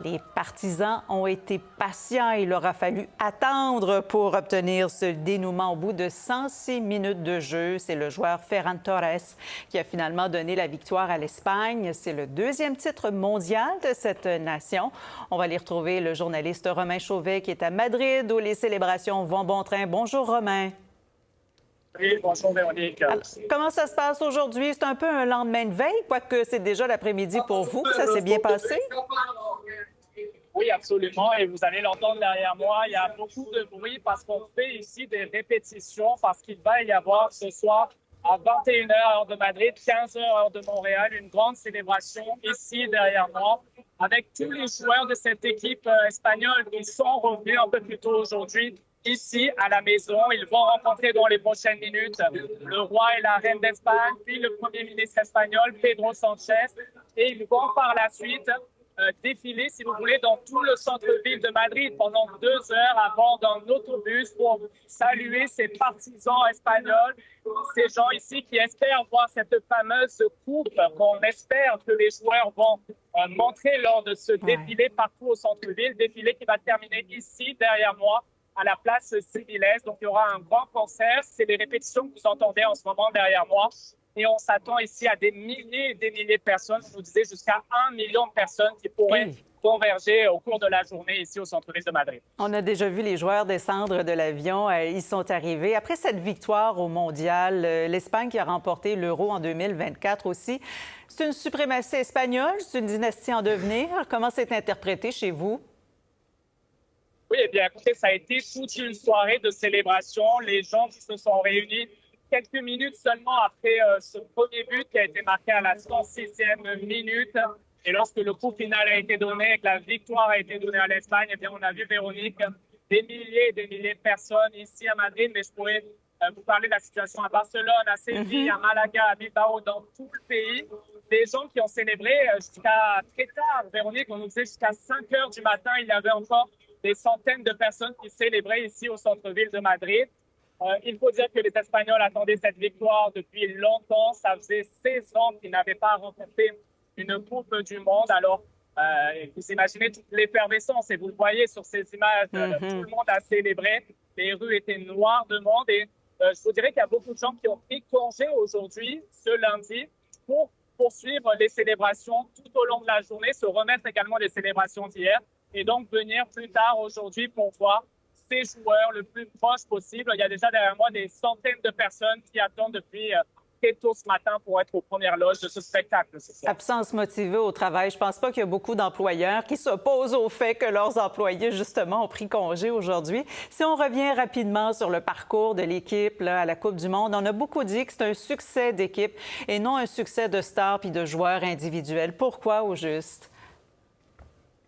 Les partisans ont été patients. Il aura fallu attendre pour obtenir ce dénouement au bout de 106 minutes de jeu. C'est le joueur Ferran Torres qui a finalement donné la victoire à l'Espagne. C'est le deuxième titre mondial de cette nation. On va aller retrouver le journaliste Romain Chauvet qui est à Madrid où les célébrations vont bon train. Bonjour Romain. Oui, bonjour Véronique. Alors, comment ça se passe aujourd'hui? C'est un peu un lendemain de veille, quoique c'est déjà l'après-midi pour vous. Ça s'est bien passé? Oui, absolument. Et vous allez l'entendre derrière moi. Il y a beaucoup de bruit parce qu'on fait ici des répétitions parce qu'il va y avoir ce soir à 21h heure de Madrid, 15h heure de Montréal, une grande célébration ici derrière moi avec tous les joueurs de cette équipe espagnole qui sont revenus un peu plus tôt aujourd'hui ici à la maison. Ils vont rencontrer dans les prochaines minutes le roi et la reine d'Espagne, puis le premier ministre espagnol, Pedro Sanchez, et ils vont par la suite défiler, si vous voulez, dans tout le centre-ville de Madrid pendant 2 heures avant d'un autobus pour saluer ces partisans espagnols, ces gens ici qui espèrent voir cette fameuse coupe qu'on espère que les joueurs vont montrer lors de ce défilé partout au centre-ville, défilé qui va terminer ici derrière moi à la place Civiles. Donc il y aura un grand concert, c'est les répétitions que vous entendez en ce moment derrière moi. Et on s'attend ici à des milliers et des milliers de personnes, je vous disais jusqu'à 1 million de personnes qui pourraient converger au cours de la journée ici au centre-ville de Madrid. On a déjà vu les joueurs descendre de l'avion. Ils sont arrivés. Après cette victoire au Mondial, l'Espagne qui a remporté l'Euro en 2024 aussi, c'est une suprématie espagnole, c'est une dynastie en devenir. Comment c'est interprété chez vous? Oui, eh bien, écoutez, ça a été toute une soirée de célébration. Les gens qui se sont réunis quelques minutes seulement après ce premier but qui a été marqué à la 106e minute. Et lorsque le coup final a été donné et que la victoire a été donnée à l'Espagne, eh bien, on a vu, Véronique, des milliers et des milliers de personnes ici à Madrid. Mais je pourrais vous parler de la situation à Barcelone, à Séville, à Malaga, à Bilbao, dans tout le pays. Des gens qui ont célébré jusqu'à très tard. Véronique, on nous disait jusqu'à 5 heures du matin, il y avait encore des centaines de personnes qui célébraient ici au centre-ville de Madrid. Il faut dire que les Espagnols attendaient cette victoire depuis longtemps. Ça faisait 16 ans qu'ils n'avaient pas remporté une Coupe du Monde. Alors, vous imaginez toute l'effervescence et vous le voyez sur ces images. Tout le monde a célébré. Les rues étaient noires de monde. Et je vous dirais qu'il y a beaucoup de gens qui ont pris congé aujourd'hui, ce lundi, pour poursuivre les célébrations tout au long de la journée, se remettre également des célébrations d'hier et donc venir plus tard aujourd'hui pour voir ces joueurs le plus proche possible. Il y a déjà derrière moi des centaines de personnes qui attendent depuis très tôt ce matin pour être aux premières loges de ce spectacle. Absence motivée au travail. Je pense pas qu'il y a beaucoup d'employeurs qui s'opposent au fait que leurs employés, justement, ont pris congé aujourd'hui. Si on revient rapidement sur le parcours de l'équipe à la Coupe du Monde, on a beaucoup dit que c'est un succès d'équipe et non un succès de stars puis de joueurs individuels. Pourquoi, au juste?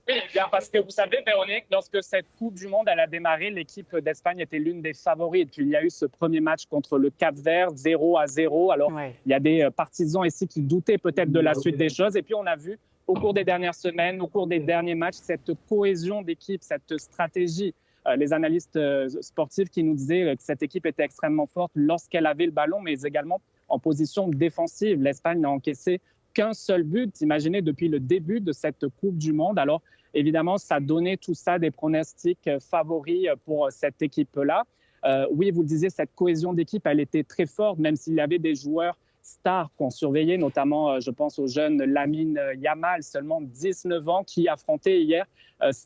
Oui, bien parce que vous savez, Véronique, lorsque cette Coupe du Monde elle a démarré, l'équipe d'Espagne était l'une des favorites. Puis il y a eu ce premier match contre le Cap-Vert, 0-0. Alors, il y a des partisans ici qui doutaient peut-être de la suite des choses. Et puis, on a vu au cours des dernières semaines, au cours des derniers matchs, cette cohésion d'équipe, cette stratégie. Les analystes sportifs qui nous disaient que cette équipe était extrêmement forte lorsqu'elle avait le ballon, mais également en position défensive. L'Espagne n'a encaissé qu'un seul but, imaginez, depuis le début de cette Coupe du Monde. Alors, évidemment, ça donnait tout ça des pronostics favoris pour cette équipe-là. Oui, vous le disiez, cette cohésion d'équipe, elle était très forte, même s'il y avait des joueurs stars qu'on surveillait, notamment, je pense au jeune Lamine Yamal, seulement 19 ans, qui affrontait hier,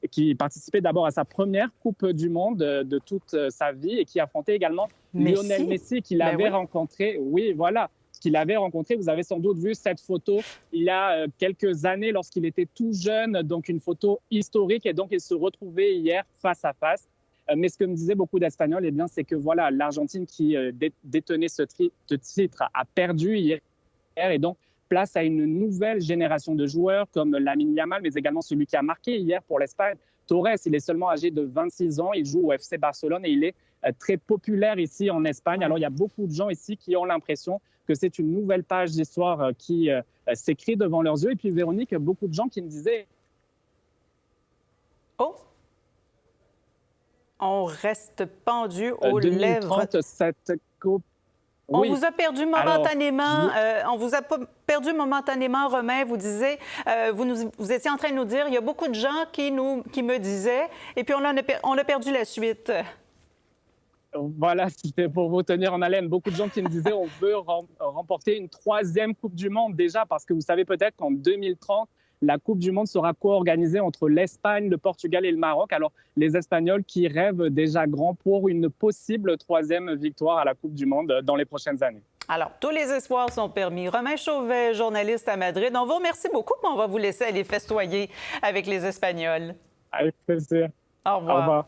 qui participait d'abord à sa première Coupe du Monde de toute sa vie et qui affrontait également Lionel Messi, qu'il avait rencontré. Oui, voilà. Qu'il avait rencontré. Vous avez sans doute vu cette photo il y a quelques années lorsqu'il était tout jeune, donc une photo historique. Et donc, ils se retrouvaient hier face à face. Mais ce que me disaient beaucoup d'Espagnols, eh bien, c'est que voilà, l'Argentine qui détenait ce titre a perdu hier. Et donc, place à une nouvelle génération de joueurs comme Lamine Yamal, mais également celui qui a marqué hier pour l'Espagne. Torres, il est seulement âgé de 26 ans. Il joue au FC Barcelone et il est très populaire ici en Espagne. Alors, il y a beaucoup de gens ici qui ont l'impression que c'est une nouvelle page d'histoire qui s'écrit devant leurs yeux. Et puis, Véronique, beaucoup de gens qui me disaient... Oh! On reste pendu aux lèvres. Cette coupe... On Oui. vous a perdu momentanément. On vous a perdu momentanément, Romain. Vous disiez, vous étiez en train de nous dire, il y a beaucoup de gens qui me disaient, et puis on a perdu la suite. Voilà, c'était pour vous tenir en haleine. Beaucoup de gens qui me disaient on veut remporter une 3e Coupe du Monde déjà, parce que vous savez peut-être qu'en 2030, la Coupe du Monde sera co-organisée entre l'Espagne, le Portugal et le Maroc. Alors, les Espagnols qui rêvent déjà grand pour une possible 3e victoire à la Coupe du Monde dans les prochaines années. Alors, tous les espoirs sont permis. Romain Chauvet, journaliste à Madrid. On vous remercie beaucoup, mais on va vous laisser aller festoyer avec les Espagnols. Avec plaisir. Au revoir. Au revoir.